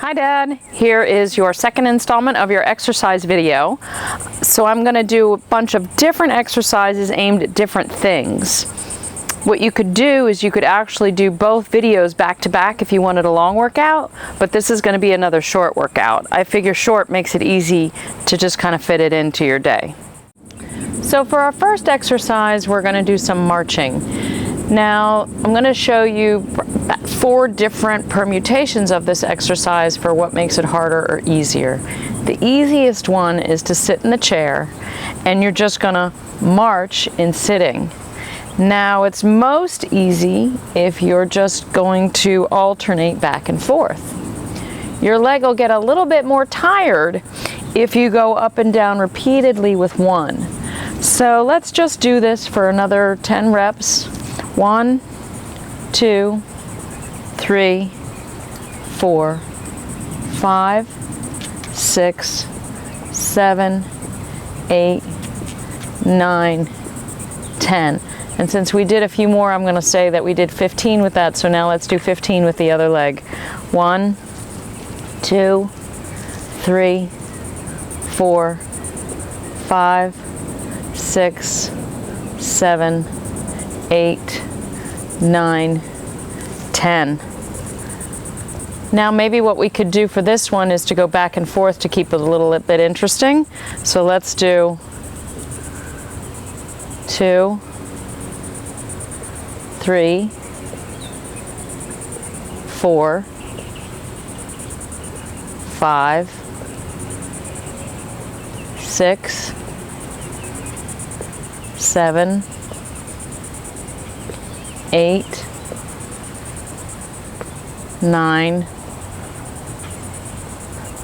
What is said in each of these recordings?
Hi Dad, here is your second installment of your exercise video. So I'm going to do a bunch of different exercises aimed at different things. What you could do is you could actually do both videos back to back if you wanted a long workout, but this is going to be another short workout. I figure short makes it easy to just kind of fit it into your day. So for our first exercise, we're going to do some marching. Now, I'm going to show you 4 different permutations of this exercise for what makes it harder or easier. The easiest one is to sit in the chair, and you're just going to march in sitting. Now, it's most easy if you're just going to alternate back and forth. Your leg will get a little bit more tired if you go up and down repeatedly with one. So let's just do this for another 10 reps. 1, 2, 3, 4, 5, 6, 7, 8, 9, 10. And since we did a few more, I'm going to say that we did 15 with that. So now let's do 15 with the other leg. 1, 2, 3, 4, 5, 6, 7, 8, 9, 10. Now maybe what we could do for this one is to go back and forth to keep it a little bit interesting. So let's do 2, 3, 4, 5, 6, 7, 8, 9,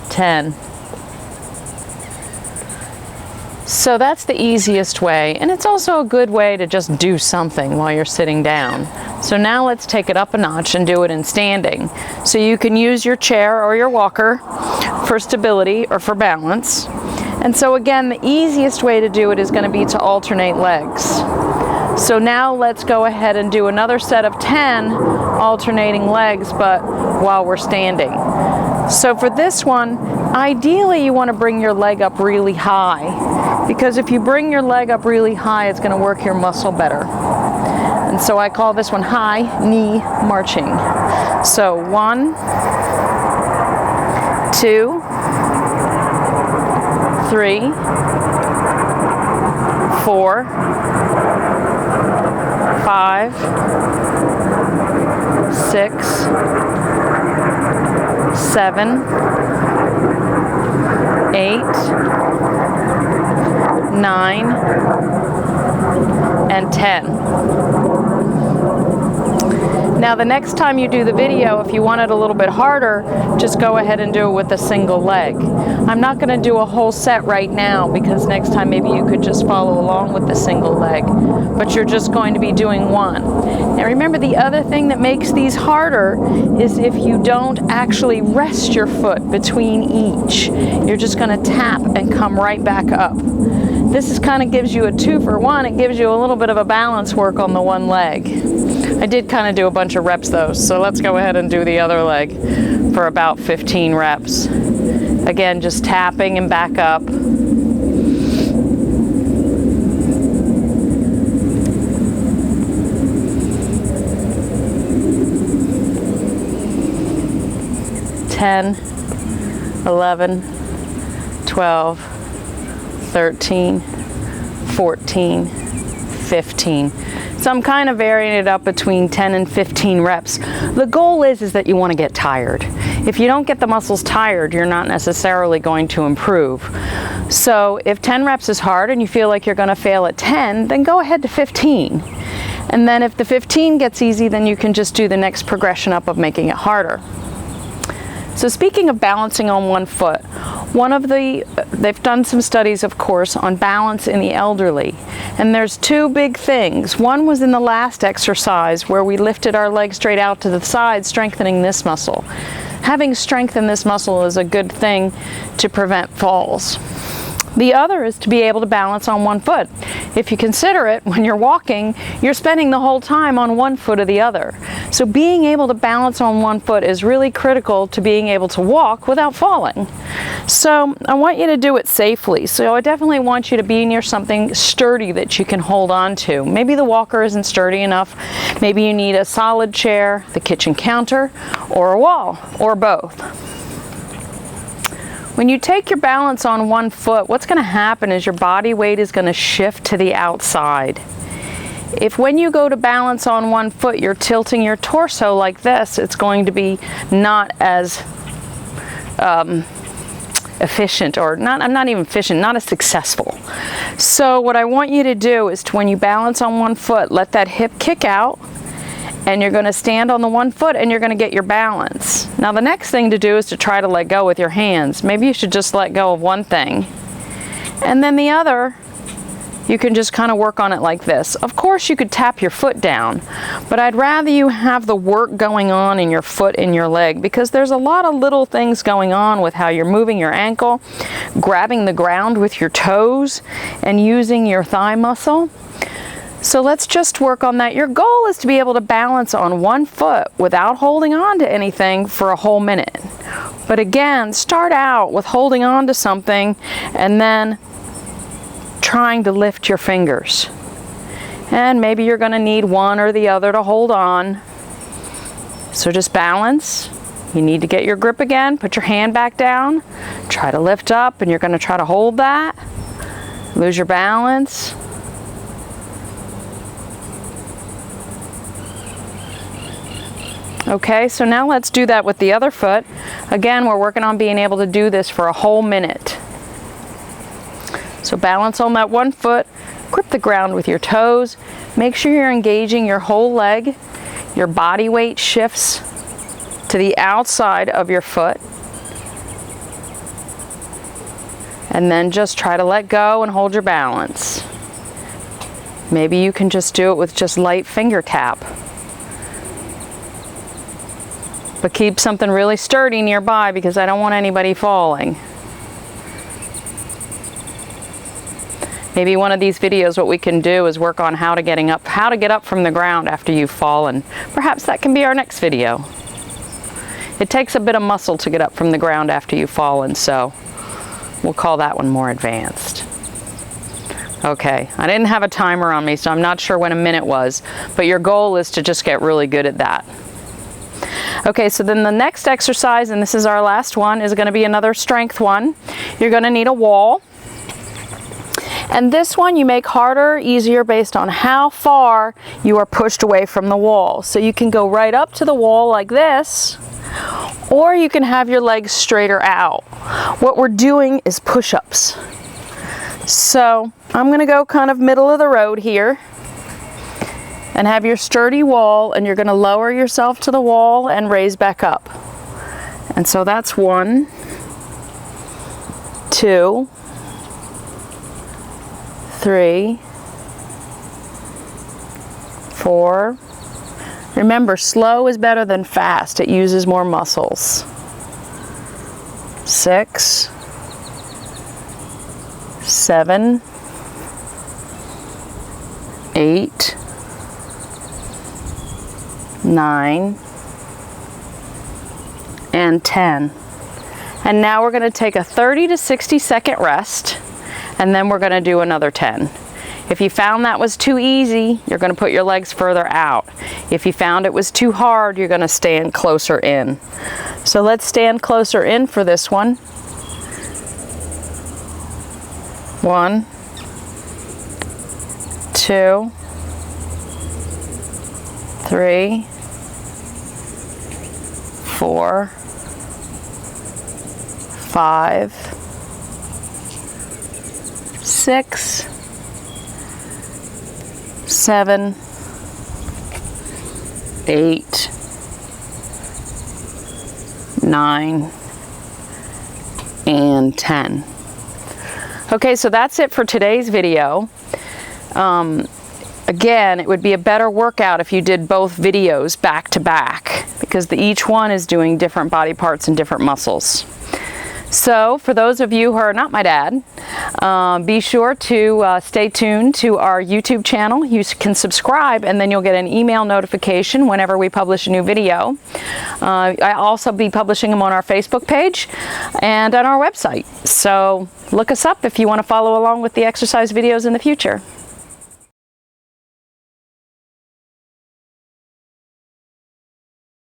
10. So that's the easiest way, and it's also a good way to just do something while you're sitting down. So now let's take it up a notch and do it in standing. So you can use your chair or your walker for stability or for balance. And so again, the easiest way to do it is going to be to alternate legs. So now let's go ahead and do another set of 10 alternating legs, but while we're standing. So for this one, ideally you want to bring your leg up really high, because if you bring your leg up really high, it's going to work your muscle better. And so I call this one high knee marching. So 1, 2, 3, 4, 5, 6, 7, 8, 9, and 10. Now the next time you do the video, if you want it a little bit harder, just go ahead and do it with a single leg. I'm not going to do a whole set right now because next time maybe you could just follow along with the single leg, but you're just going to be doing one. Now remember, the other thing that makes these harder is if you don't actually rest your foot between each. You're just going to tap and come right back up. This is kind of gives you a 2-for-1. It gives you a little bit of a balance work on the one leg. I did kind of do a bunch of reps though, so let's go ahead and do the other leg for about 15 reps. Again, just tapping and back up. Ten, 11, 12, 13, 14, 15. So I'm kind of varying it up between 10 and 15 reps. The goal is that you want to get tired. If you don't get the muscles tired, you're not necessarily going to improve. So if 10 reps is hard and you feel like you're going to fail at 10, then go ahead to 15. And then if the 15 gets easy, then you can just do the next progression up of making it harder. So speaking of balancing on one foot, they've done some studies, of course, on balance in the elderly. And there's 2 big things. One was in the last exercise where we lifted our leg straight out to the side, strengthening this muscle. Having strength in this muscle is a good thing to prevent falls. The other is to be able to balance on one foot. If you consider it, when you're walking, you're spending the whole time on one foot or the other. So being able to balance on one foot is really critical to being able to walk without falling. So I want you to do it safely. So I definitely want you to be near something sturdy that you can hold on to. Maybe the walker isn't sturdy enough. Maybe you need a solid chair, the kitchen counter, or a wall, or both. When you take your balance on one foot, what's going to happen is your body weight is going to shift to the outside. If when you go to balance on one foot, you're tilting your torso like this, it's going to be not as efficient, or not as successful. So what I want you to do is when you balance on one foot, let that hip kick out, and you're going to stand on the one foot and you're going to get your balance. Now the next thing to do is to try to let go with your hands. Maybe you should just let go of one thing. And then the other, you can just kind of work on it like this. Of course you could tap your foot down, but I'd rather you have the work going on in your foot and your leg, because there's a lot of little things going on with how you're moving your ankle, grabbing the ground with your toes, and using your thigh muscle. So let's just work on that. Your goal is to be able to balance on one foot without holding on to anything for a whole minute. But again, start out with holding on to something and then trying to lift your fingers. And maybe you're going to need one or the other to hold on. So just balance. You need to get your grip again. Put your hand back down. Try to lift up, and you're going to try to hold that. Lose your balance. Okay, so now let's do that with the other foot. Again, we're working on being able to do this for a whole minute. So balance on that one foot, grip the ground with your toes, make sure you're engaging your whole leg, your body weight shifts to the outside of your foot, and then just try to let go and hold your balance. Maybe you can just do it with just light finger tap. But keep something really sturdy nearby, because I don't want anybody falling. Maybe one of these videos, what we can do is work on how to get up from the ground after you've fallen. Perhaps that can be our next video. It takes a bit of muscle to get up from the ground after you've fallen, so we'll call that one more advanced. Okay, I didn't have a timer on me, so I'm not sure when a minute was, but your goal is to just get really good at that. Okay, so then the next exercise, and this is our last one, is going to be another strength one. You're going to need a wall. And this one you make harder or easier based on how far you are pushed away from the wall. So you can go right up to the wall like this, or you can have your legs straighter out. What we're doing is push-ups. So I'm going to go kind of middle of the road here, and have your sturdy wall, and you're going to lower yourself to the wall and raise back up. And so that's 1, 2, 3, 4. Remember, slow is better than fast. It uses more muscles. 6, 7, 8, 9, and 10. And now we're going to take a 30 to 60 second rest, and then we're going to do another 10. If you found that was too easy, you're going to put your legs further out. If you found it was too hard, you're going to stand closer in. So let's stand closer in for this one. 1, 2, 3, 4, 5, 6, 7, 8, 9, and 10. Okay, so that's it for today's video. Again, it would be a better workout if you did both videos back to back, because each one is doing different body parts and different muscles. So for those of you who are not my dad, be sure to stay tuned to our YouTube channel. You can subscribe and then you'll get an email notification whenever we publish a new video. I'll also be publishing them on our Facebook page and on our website. So look us up if you want to follow along with the exercise videos in the future.